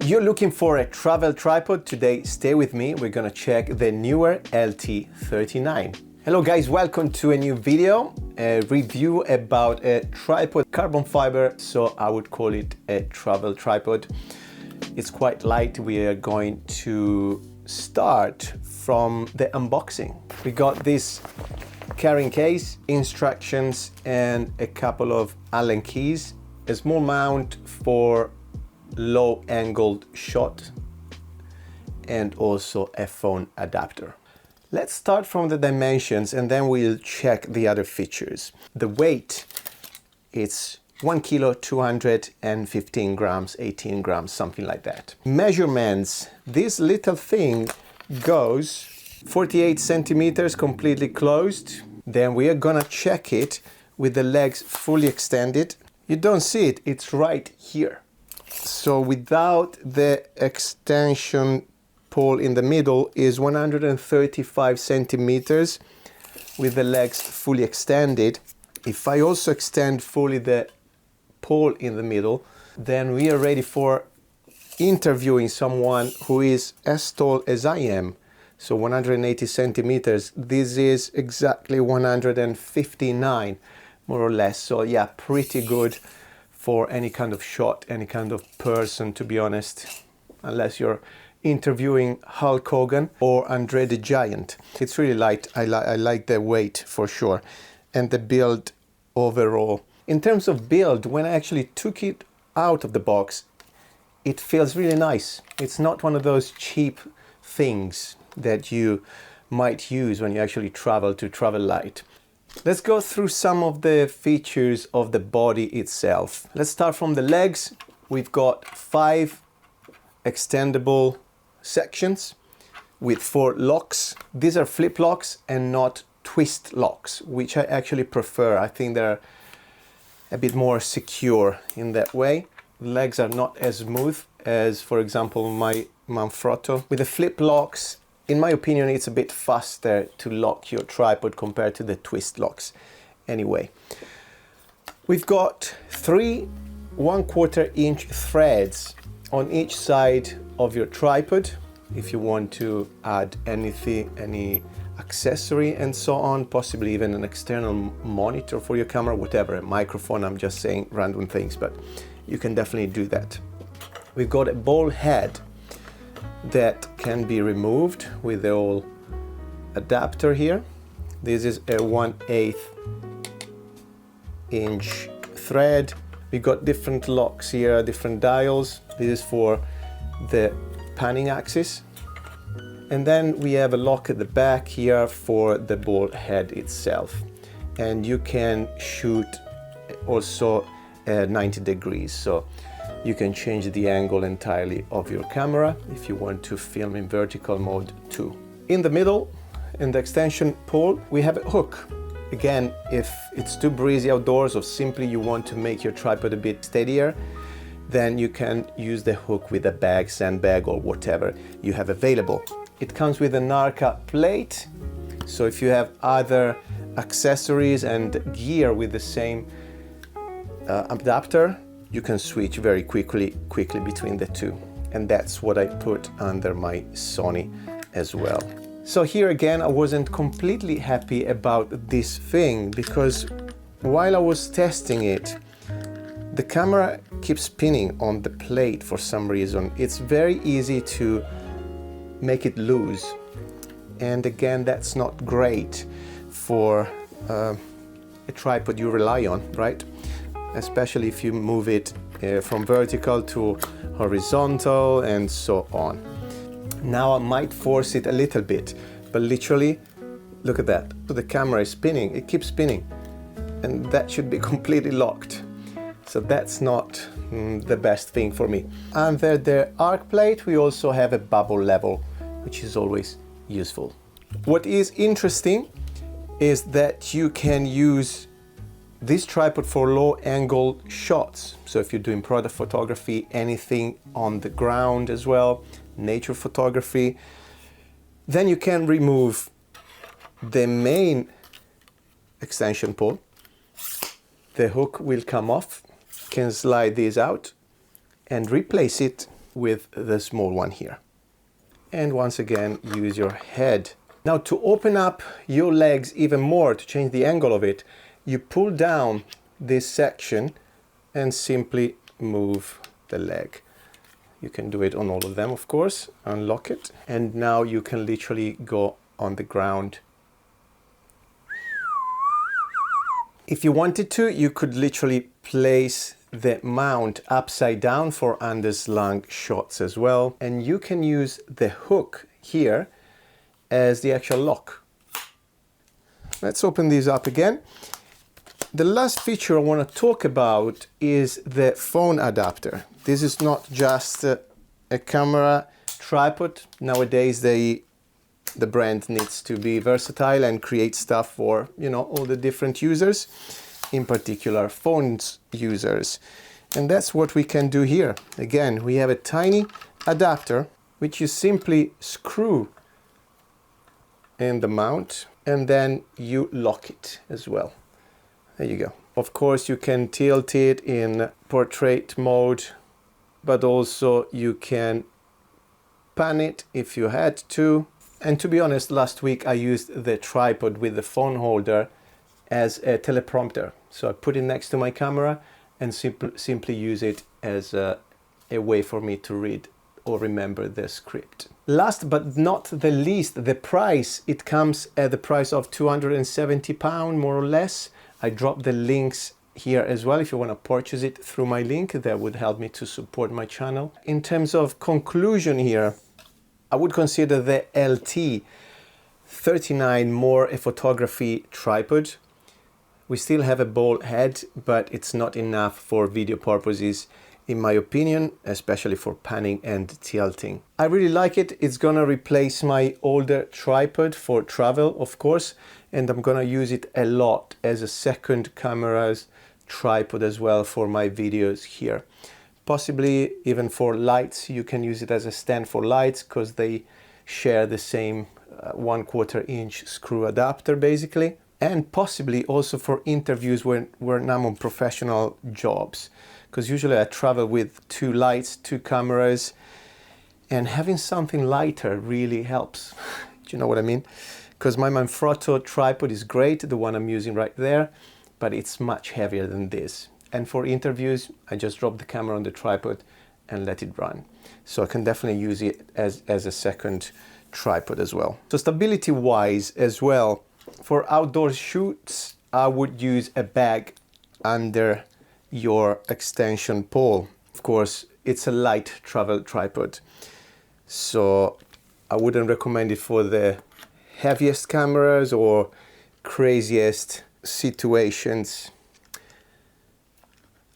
You're looking for a travel tripod? Today, stay with me. We're gonna check the NEEWER LT39. Hello guys, welcome to a new video, a review about a tripod, carbon fiber, so I would call it a travel tripod. It's quite light. We are going to start from the unboxing. We got this carrying case, instructions, and a couple of Allen keys, a small mount for low angled shot, and also a phone adapter. Let's start from the dimensions and then we'll check the other features. The weight, it's 1 kilo, 215 grams, 18 grams, something like that. Measurements, this little thing goes 48 centimeters completely closed. Then we are gonna check it with the legs fully extended. You don't see it, it's right here. So without the extension pole in the middle is 135 centimeters with the legs fully extended. If I also extend fully the pole in the middle, then we are ready for interviewing someone who is as tall as I am. So 180 centimeters, this is exactly 159 more or less. So yeah, pretty good for any kind of shot, any kind of person, to be honest, unless you're interviewing Hulk Hogan or Andre the Giant. It's really light. I like the weight for sure, and the build overall. In terms of build, when I actually took it out of the box, it feels really nice. It's not one of those cheap things that you might use when you actually travel to travel light. Let's go through some of the features of the body itself. Let's start from the legs. We've got 5 extendable sections with 4 locks. These are flip locks and not twist locks, which I actually prefer. I think they're a bit more secure in that way. The legs are not as smooth as, for example, my Manfrotto. With the flip locks, in my opinion, it's a bit faster to lock your tripod compared to the twist locks. Anyway, we've got 3 1/4 inch threads on each side of your tripod. If you want to add anything, any accessory and so on, possibly even an external monitor for your camera, whatever, a microphone, I'm just saying random things, but you can definitely do that. We've got a ball head that can be removed with the old adapter here. This is a 1/8 inch thread. We got different locks here, different dials. This is for the panning axis. And then we have a lock at the back here for the ball head itself. And you can shoot also 90 degrees. So you can change the angle entirely of your camera if you want to film in vertical mode too. In the middle, in the extension pole, we have a hook. Again, if it's too breezy outdoors or simply you want to make your tripod a bit steadier, then you can use the hook with a bag, sandbag, or whatever you have available. It comes with an Arca plate, so if you have other accessories and gear with the same adapter, you can switch very quickly between the two. And that's what I put under my Sony as well. So here again, I wasn't completely happy about this thing because while I was testing it, the camera keeps spinning on the plate for some reason. It's very easy to make it loose. And again, that's not great for a tripod you rely on, right? Especially if you move it from vertical to horizontal and so on. Now I might force it a little bit, but literally, look at that. So the camera is spinning, it keeps spinning, and that should be completely locked. So that's not the best thing for me. Under the arc plate, we also have a bubble level, which is always useful. What is interesting is that you can use this tripod for low angle shots. So if you're doing product photography, anything on the ground as well, nature photography, then you can remove the main extension pole. The hook will come off. You can slide these out and replace it with the small one here. And once again, use your head. Now to open up your legs even more, to change the angle of it, you pull down this section and simply move the leg. You can do it on all of them, of course. Unlock it. And now you can literally go on the ground. If you wanted to, you could literally place the mount upside down for underslung shots as well. And you can use the hook here as the actual lock. Let's open these up again. The last feature I want to talk about is the phone adapter. This is not just a camera tripod. Nowadays, the brand needs to be versatile and create stuff for, you know, all the different users, in particular phones users. And that's what we can do here. Again, we have a tiny adapter which you simply screw in the mount and then you lock it as well. There you go. Of course, you can tilt it in portrait mode, but also you can pan it if you had to. And to be honest, last week I used the tripod with the phone holder as a teleprompter. So I put it next to my camera and simply use it as a way for me to read or remember the script. Last but not the least, the price. It comes at the price of £270, more or less. I dropped the links here as well. If you want to purchase it through my link, that would help me to support my channel. In terms of conclusion here, I would consider the LT39 more a photography tripod. We still have a ball head, but it's not enough for video purposes, in my opinion, especially for panning and tilting. I really like it. It's gonna replace my older tripod for travel, of course, and I'm gonna use it a lot as a second camera's tripod as well for my videos here. Possibly even for lights, you can use it as a stand for lights because they share the same 1/4 inch screw adapter basically. And possibly also for interviews when I'm on professional jobs, because usually I travel with 2 lights, 2 cameras, and having something lighter really helps. Do you know what I mean? Because my Manfrotto tripod is great, the one I'm using right there, but it's much heavier than this. And for interviews, I just drop the camera on the tripod and let it run. So I can definitely use it as a second tripod as well. So stability wise as well, for outdoor shoots, I would use a bag under your extension pole. Of course, it's a light travel tripod, so I wouldn't recommend it for the heaviest cameras or craziest situations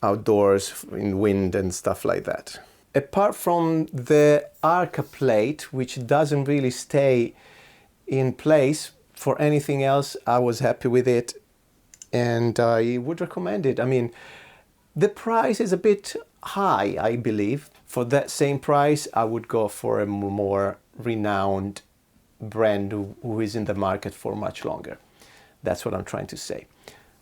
outdoors in wind and stuff like that. Apart from the Arca plate, which doesn't really stay in place, for anything else, I was happy with it and I would recommend it. I mean, the price is a bit high, I believe. For that same price, I would go for a more renowned brand who is in the market for much longer. That's what I'm trying to say.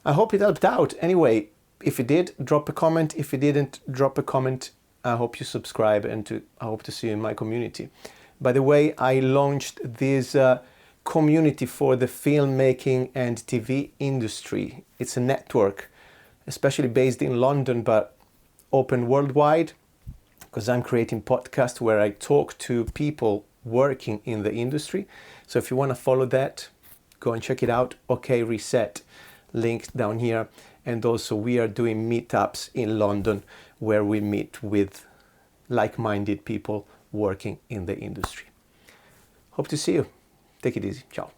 I hope it helped out. Anyway, if you did, drop a comment. If you didn't, drop a comment. I hope you subscribe and I hope to see you in my community. By the way, I launched this community for the filmmaking and TV industry. It's a network, especially based in London, but open worldwide, because I'm creating podcasts where I talk to people working in the industry. So if you want to follow that, go and check it out. OK Reset, linked down here. And also we are doing meetups in London where we meet with like-minded people working in the industry. Hope to see you. Take it easy. Ciao.